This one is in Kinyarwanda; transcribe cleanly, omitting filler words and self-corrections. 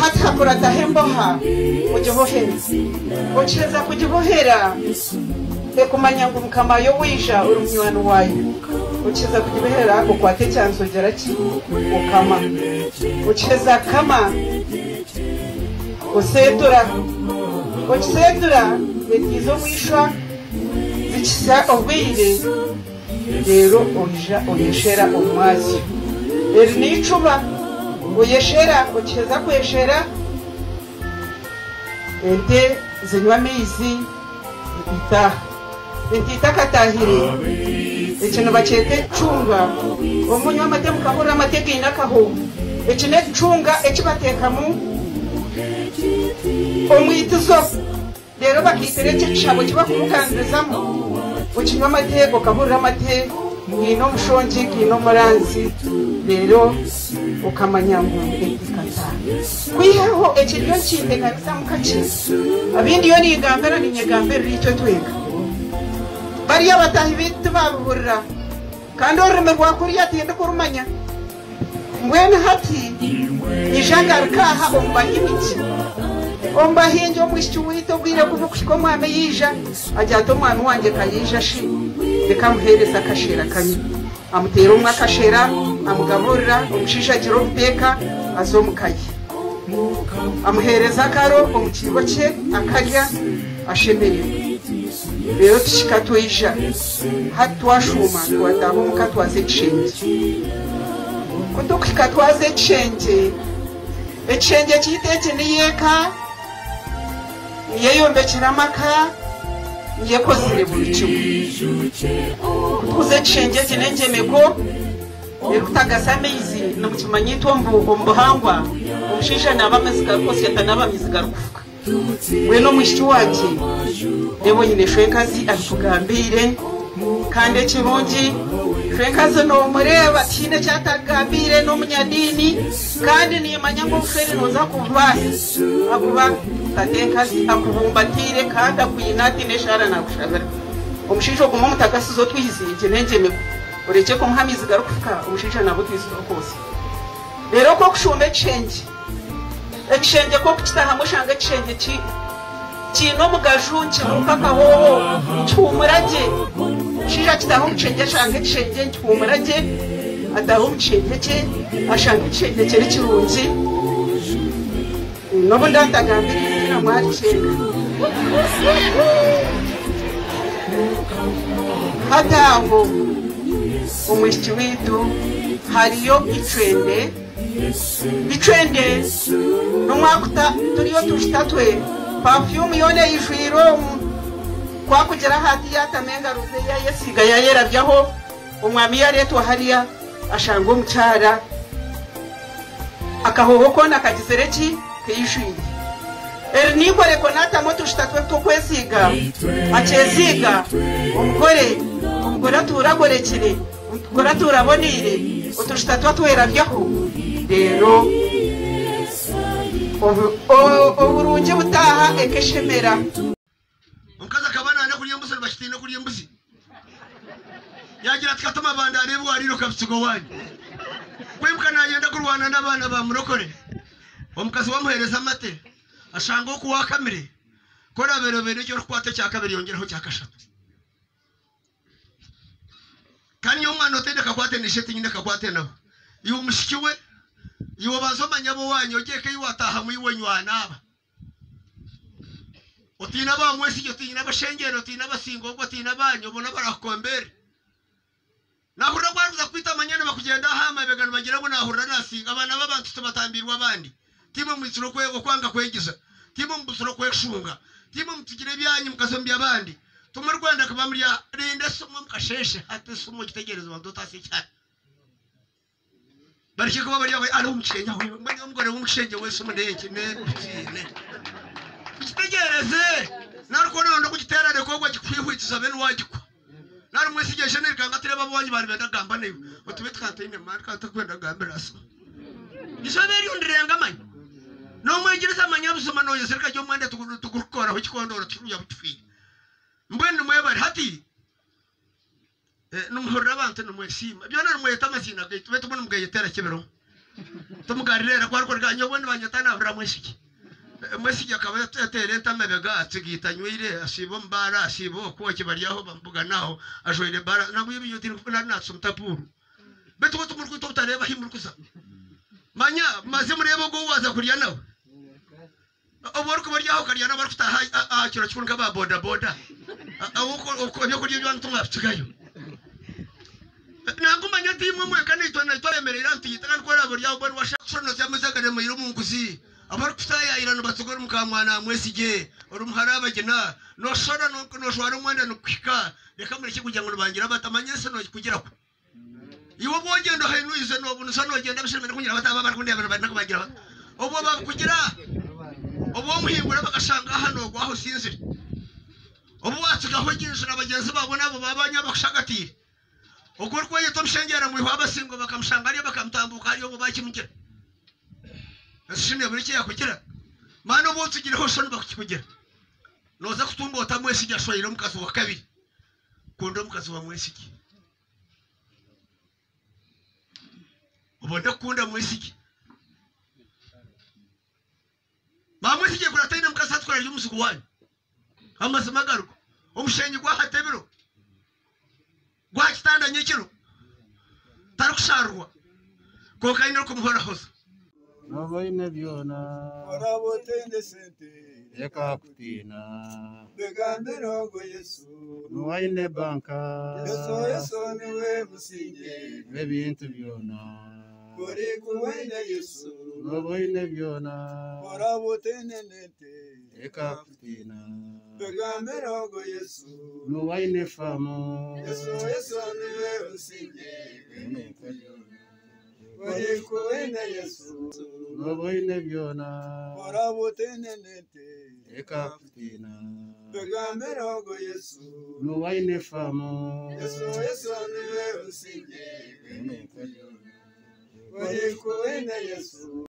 hata kurata hemboha ujibohera ucheza kujibohera kumanya ngo mukama yo wisha urumywano wayo ucheza kujibohera ukwate cyanzo geraki ukama ucheza kama usedura betizo wishwa zikisa obwire rero oyeshera omwazi nicuba uyeshera ucheza kweshera ente zinywa mizi ita katahire ikintu bacete cunga omunyo amate mukahura amatege inakaho ikine cunga ekibatekamu omwitizo rero bakitereke cyabo kiba kumukandizamo ukinywa amatego kahura amate ngino mushonji ngino muranzi rero ukamanya ngo ikata kwihaho ekiryo kinde kabisa mukaci abindi yo ni igambera ni nyegambera icyo twega bari abatahi bitu baburira kandi orime rwa kuriya tinde kurumanya ngwene hati ijangarkaha ombahimiki ombahinje omwishu wito bwire kuvukushiko mwame yija ajyato mwana wanje kayija shi bikamuhereza kashera kanyi amutera umwe akashera amugaburira umushisha giro guteka azomukaye amuhereza karo umukigo cye akarya ashemeye rero tushikatwisha hatwashuma twataho mukatwaze cenge kutukikatwaze cenge ecenge kitete niyeka yeyombekera maka yekozire bulicho kuze cenge kinengemeko ekutagasameizi namukimanyito mbuhangwa umushisha nabamezika kose yatanabamizika rufuka weno mushiki wanje debo nyine shwekazi akugambire kandi kirungi shwekazi no mureba kine cyatagambire no munyadini kandi nimanya ngo fere noza kuva akuba katekazi akubumbatire kandi akuyinati neshara nakushagara umushisho kumumutagasizo twizije nengemeko ureke ko muhamizi garufuka umushisha nabo twizije kose rero ko kushumbe change ekishenge ko kitaha mushanga kishenge kino mugajunki mukaka hoho cyumurage shija kitaho mucenge shanga kishenge cyumurage ataho mucenge cye ashanga kishenge cye kirungi no bundatagambira na mwari cyenga hataho umwishiki witu hariyo icwende numwakuta turiyo tushitatwe perfume yone yishwiro kwa kugera hati yatamenga ruze yesiga yayera byaho umwami yareto hariya ashango mucara akahoho kona kagisereki kiyishwiri nikore konata moto shitatwe tukwesiga acheziga umugore turagorekire umugore turabonire utushitatwa twera byaho rero uburunje butaha ekeshemera mukaza kabana na kuri yembuze bashitine kuri yembuze yagira tukatuma bandare bwo ariro kapsugo wanyu kwibuka nagenda kurwana n'abana ba murokore omukazi wamuhereza amate ashanga ko wa kamere kora berobere cyo kwate cya kabiri yongeraho cya kashatu kandi umwana otendeka kwate nisheti nyine kakwate naho iyo mushikiwe iyo bazomanya bo wanyu ogeke yiwataha muyiwenywana aba otina ba mwesi cyo tinyina bashengero tina basingo ngo tina banyu bona barakombere nahura kwaruza kwita manyana bakugenda hama begano bagira ngo nahura nasinga abana babantu tubatambirwa abandi timo mwitsuro kwego kwanga kwegiza timo mbusuro kweshunga timo mtugire byanyu mukazombi abandi tumu Rwanda kabamuriya rinde somo mukasheshe ate somo gitegerezo bantu tasi cyane barike ko bari ari umucenge aho mbanye umugore w'umucenge wese umudenge ne gitegereze naruko none kugiterane kogwa gikwihwitiza bene wagikwa nari mwesigeshe nirikanga tireba bonyi bari benda gamba ne utube twatine mari ka takwenda gambira so gisaberi undirenga manyi no mwegirisa manyabusoma no yesereka cyo mwende tugurukora ho kikondoro turuya butwi mbwende mwebari hati numuhorra abantu numwesima byo nari mweta amazina gaito beto mbona mugayetera kibero tumugarirera kwa rwo ganyo wende banyatana bra mwesiki akaba yatereta mabega atsigita nywire asibo mbara asibo ko kibariyaho bambuga naho ajoine bara nabo ibinyuti nkuna natso mutapuru beto ko tumurku tutareba himurkusa manya maze murebo go waza kurya nawe oborko bariyaho karya nabo bafita kiro kikunka ba boda boda uko nyo kurya byo ntumwa tugayo nangumanya timwe mwe kanito na twaremerera ntiyitana ko rabo ryaho bari washakono cyamuzagare mu munguzi abarukutaya irano batugora mukamwana mwesige urumharabagena no shora no shwara umwanda no kwika reka muri kikugira ngo bangira batamanye se no kugira ko iwo bogendo hayinu ize no bunu sano genda bishimira kugira bataba bari kundeba bari nakubagira obo bakugira obo muhingura bagashanga hano gwaho sinzire obo watsugaho ginjira abagenzi babo nabo babanya bakashakatira ogorko yeto mshengera mu babasingo bakamshanga ari bakamtambuka ari bo bakimugira ashimye buri cyo yakugira mano bo tugireho shano bakikugira noza kutumba otamwesi gashoyira mukazi wa kabiri kondo mukazi wa mwesiki ubonda kunda mwesiki mamwesiki kurataina mukazi atwara y'umusuku wanyu amaze magaruko omushenyi gwa hatebiro gwa kitanda nyekiro tarukusharwa ko kaino kumuhora hoza Novoine byona orabotende sente ekakutina begambira ngo Yesu nuwaine banka Yesu niwe musinge bebintu byona kuri kuwene Yesu novoine byona orabotende nente ekakutina begambira ngo Yesu nuwaine famo Yesu niwe musinge kuri kuwene Yesu novoine byona orabotende nente ekakutina begambira ngo Yesu nuwaine famo Yesu niwe musinge kuri kuwene Yesu